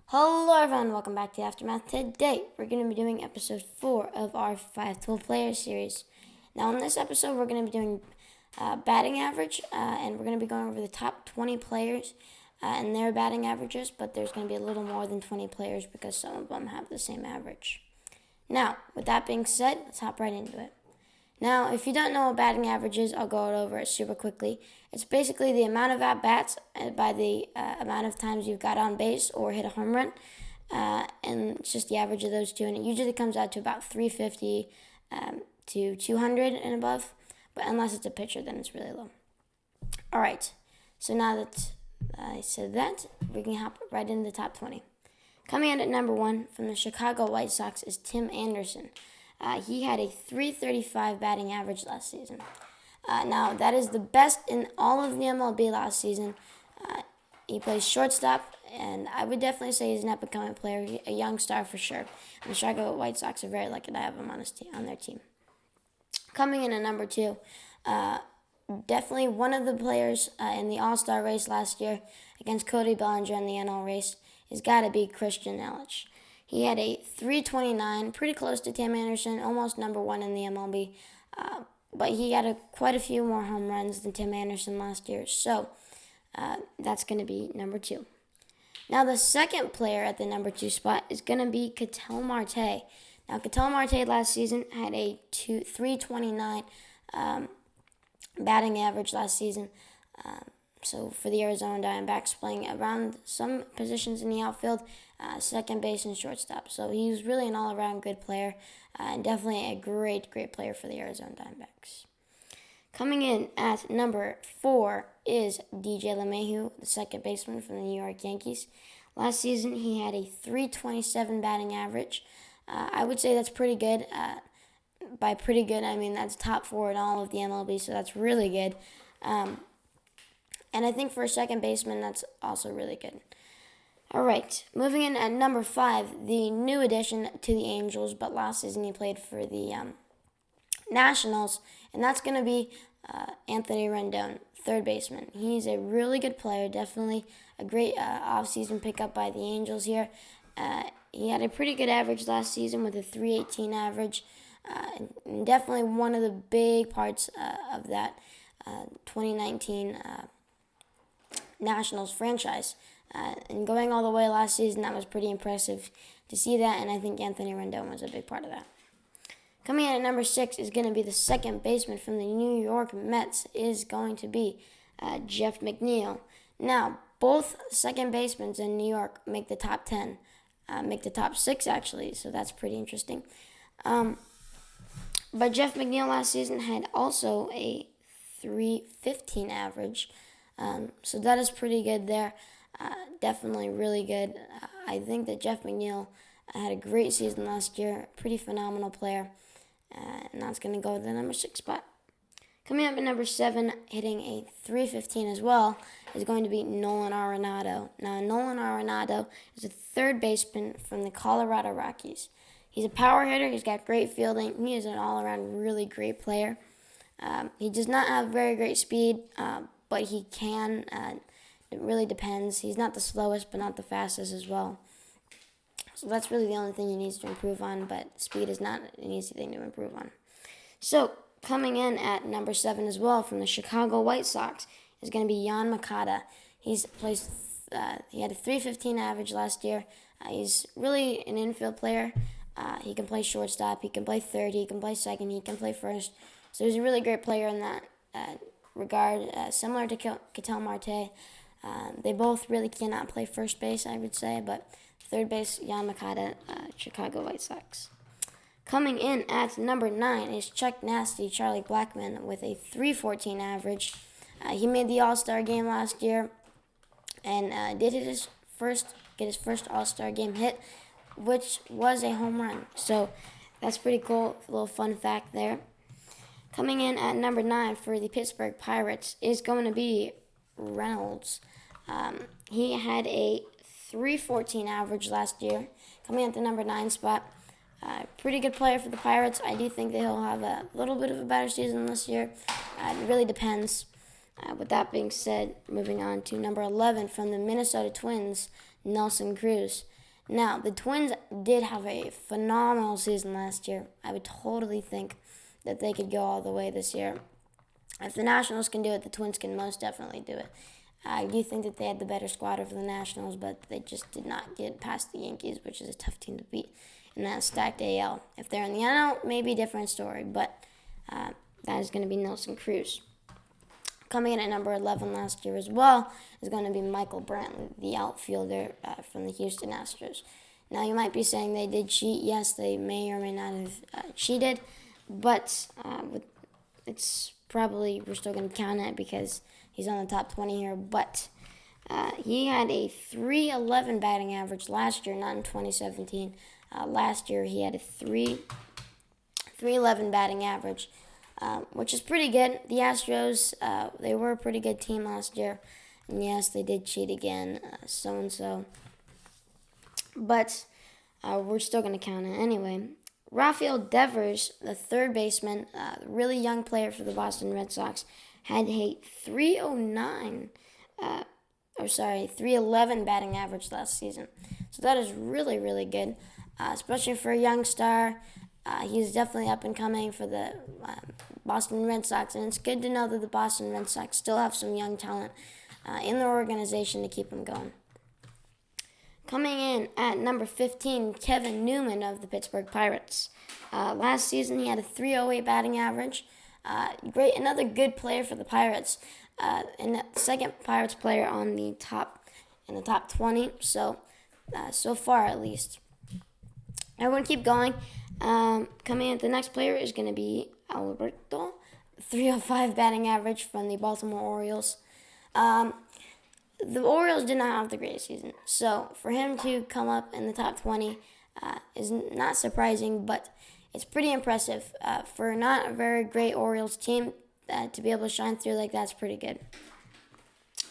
Hello everyone, welcome back to Aftermath. Today we're going to be doing episode 4 of our 5-12 player series. Now in this episode we're going to be doing batting average and we're going to be going over the top 20 players and their batting averages, but there's going to be a little more than 20 players because some of them have the same average. Now, with that being said, let's hop right into it. Now, if you don't know what batting average is, I'll go over it super quickly. It's basically the amount of at-bats by the amount of times you've got on base or hit a home run, and it's just the average of those two, and it usually comes out to about 350 to 200 and above, but unless it's a pitcher, then it's really low. All right, so now that I said that, we can hop right into the top 20. Coming in at number 1 from the Chicago White Sox is Tim Anderson. He had a .335 batting average last season. Now, that is the best in all of the MLB last season. He plays shortstop, and I would definitely say he's an up-and-coming player, a young star for sure. And the Chicago White Sox are very lucky to have him on their team. Coming in at number 2, definitely one of the players in the All-Star race last year against Cody Bellinger in the NL race has got to be Christian Yelich. He had a .329, pretty close to Tim Anderson, almost number 1 in the MLB. But he got quite a few more home runs than Tim Anderson last year. So that's going to be number 2. Now the second player at the number 2 spot is going to be Ketel Marte. Now Ketel Marte last season had a .329 batting average last season. So for the Arizona Diamondbacks, playing around some positions in the outfield, second base and shortstop. So he was really an all-around good player, and definitely a great player for the Arizona Diamondbacks. Coming in at number 4 is DJ LeMahieu, the second baseman from the New York Yankees. Last season, he had a .327 batting average. I would say that's pretty good. By pretty good, I mean that's top 4 in all of the MLB, so that's really good. And I think for a second baseman, that's also really good. All right, moving in at number 5, the new addition to the Angels, but last season he played for the Nationals, and that's going to be Anthony Rendon, third baseman. He's a really good player, definitely a great offseason pickup by the Angels here. He had a pretty good average last season with a .318 average, and definitely one of the big parts of that 2019 Nationals franchise. And going all the way last season, that was pretty impressive to see that, and I think Anthony Rendon was a big part of that. Coming in at number 6 is going to be the second baseman from the New York Mets, is going to be Jeff McNeil. Now, both second basemen in New York make the top 10, make the top 6 actually, so that's pretty interesting. But Jeff McNeil last season had also a .315 average, so that is pretty good there. Definitely really good. I think that Jeff McNeil had a great season last year, pretty phenomenal player, and that's going to go to the number 6 spot. Coming up at number 7, hitting a .315 as well, is going to be Nolan Arenado. Now, Nolan Arenado is a third baseman from the Colorado Rockies. He's a power hitter. He's got great fielding. He is an all-around really great player. He does not have very great speed, but he can. It really depends. He's not the slowest, but not the fastest as well. So that's really the only thing he needs to improve on, but speed is not an easy thing to improve on. So coming in at number 7 as well from the Chicago White Sox is going to be Yoán Moncada. He had a .315 average last year. He's really an infield player. He can play shortstop, he can play third, he can play second, he can play first. So he's a really great player in that regard, similar to Ketel Marte. They both really cannot play first base, I would say, but third base, Yoán Moncada, Chicago White Sox. Coming in at number 9 is Chuck Nasty, Charlie Blackmon, with a .314 average. He made the All-Star game last year and did get his first All-Star game hit, which was a home run. So that's pretty cool, a little fun fact there. Coming in at number 9 for the Pittsburgh Pirates is going to be Reynolds. He had a .314 average last year, coming at the number 9 spot. Pretty good player for the Pirates. I do think that he'll have a little bit of a better season this year. It really depends. With that being said, moving on to number 11 from the Minnesota Twins, Nelson Cruz. Now, the Twins did have a phenomenal season last year. I would totally think that they could go all the way this year. If the Nationals can do it, the Twins can most definitely do it. I do think that they had the better squad over the Nationals, but they just did not get past the Yankees, which is a tough team to beat in that stacked AL. If they're in the NL, maybe a different story, but that is going to be Nelson Cruz. Coming in at number 11 last year as well is going to be Michael Brantley, the outfielder from the Houston Astros. Now, you might be saying they did cheat. Yes, they may or may not have cheated, but it's probably, we're still going to count it because he's on the top 20 here. But he had a 311 batting average last year, not in 2017. Last year, he had a 311 batting average. Which is pretty good. The Astros, they were a pretty good team last year. And yes, they did cheat again, so-and-so. But we're still going to count it anyway. Rafael Devers, the third baseman, really young player for the Boston Red Sox, had a 311 batting average last season. So that is really, really good, especially for a young star. He's definitely up and coming for the Boston Red Sox, and it's good to know that the Boston Red Sox still have some young talent in their organization to keep them going. Coming in at number 15, Kevin Newman of the Pittsburgh Pirates. Last season, he had a 308 batting average. Another good player for the Pirates, and the second Pirates player in the top 20. So far at least. I want to keep going. Coming in, the next player is going to be Alberto, 305 batting average from the Baltimore Orioles. The Orioles did not have the greatest season, so for him to come up in the top 20 is not surprising, but it's pretty impressive. For not a very great Orioles team, to be able to shine through like that's pretty good.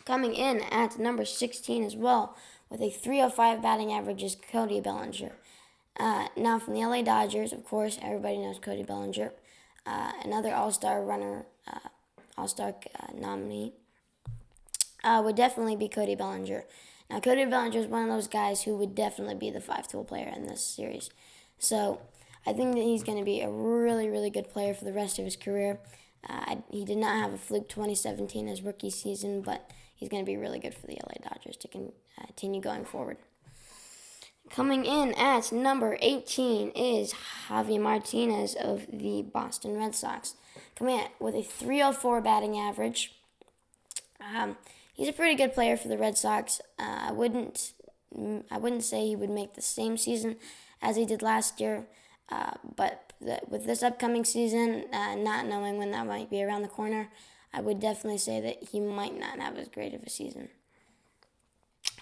Coming in at number 16 as well, with a 305 batting average, is Cody Bellinger. Now, from the LA Dodgers, of course, everybody knows Cody Bellinger. Another All-Star runner, All-Star nominee, would definitely be Cody Bellinger. Now, Cody Bellinger is one of those guys who would definitely be the 5-tool player in this series. So, I think that he's going to be a really, really good player for the rest of his career. He did not have a fluke 2017 as rookie season, but he's going to be really good for the LA Dodgers to continue going forward. Coming in at number 18 is Javi Martinez of the Boston Red Sox. Coming in with a 304 batting average. He's a pretty good player for the Red Sox. I wouldn't say he would make the same season as he did last year, but with this upcoming season, not knowing when that might be around the corner, I would definitely say that he might not have as great of a season.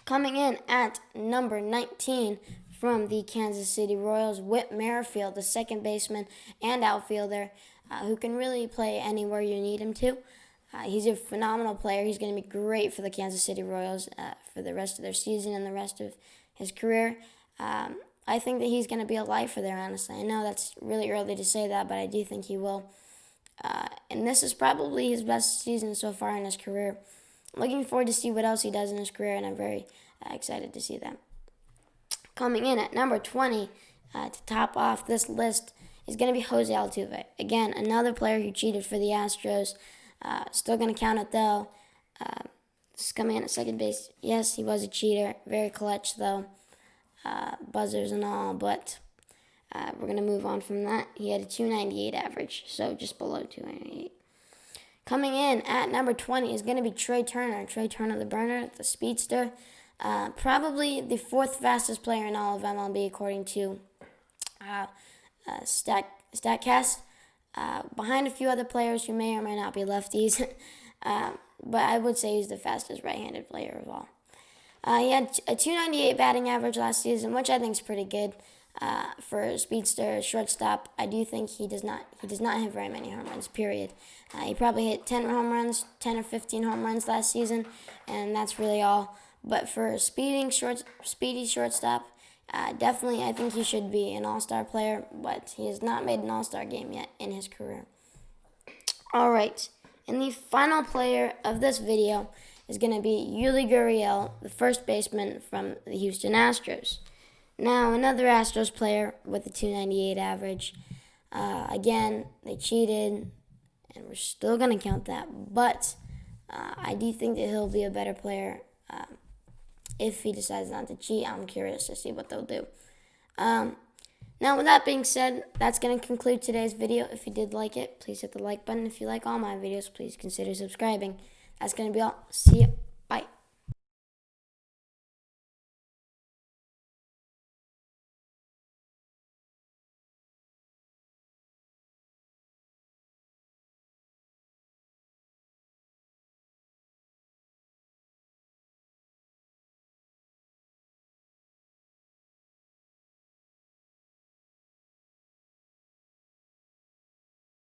Coming in at number 19 from the Kansas City Royals, Whit Merrifield, the second baseman and outfielder, who can really play anywhere you need him to. He's a phenomenal player. He's going to be great for the Kansas City Royals for the rest of their season and the rest of his career. I think that he's going to be a lifer there, honestly. I know that's really early to say that, but I do think he will. And this is probably his best season so far in his career. Looking forward to see what else he does in his career, and I'm very excited to see that. Coming in at number 20 to top off this list is going to be Jose Altuve. Again, another player who cheated for the Astros. Still going to count it, though. Just coming in at second base. Yes, he was a cheater. Very clutch, though. Buzzers and all, but we're going to move on from that. He had a 298 average, so just below 298. Coming in at number 20 is going to be Trey Turner. Trey Turner, the burner, the speedster. Probably the fourth fastest player in all of MLB, according to StatCast. Behind a few other players who may or may not be lefties. But I would say he's the fastest right-handed player of all. He had a 298 batting average last season, which I think is pretty good. For a speedster, shortstop, I do think he does not have very many home runs, period. He probably hit 10 or 15 home runs last season, and that's really all. But for a speedy shortstop, definitely I think he should be an all-star player, but he has not made an all-star game yet in his career. All right, and the final player of this is going to be Yuli Gurriel, the first baseman from the Houston Astros. Now, another Astros player with a 298 average. Again, they cheated, and we're still going to count that. But I do think that he'll be a better player if he decides not to cheat. I'm curious to see what they'll do. Now, with that being said, that's going to conclude today's video. If you did like it, please hit the like button. If you like all my videos, please consider subscribing. That's going to be all. See ya.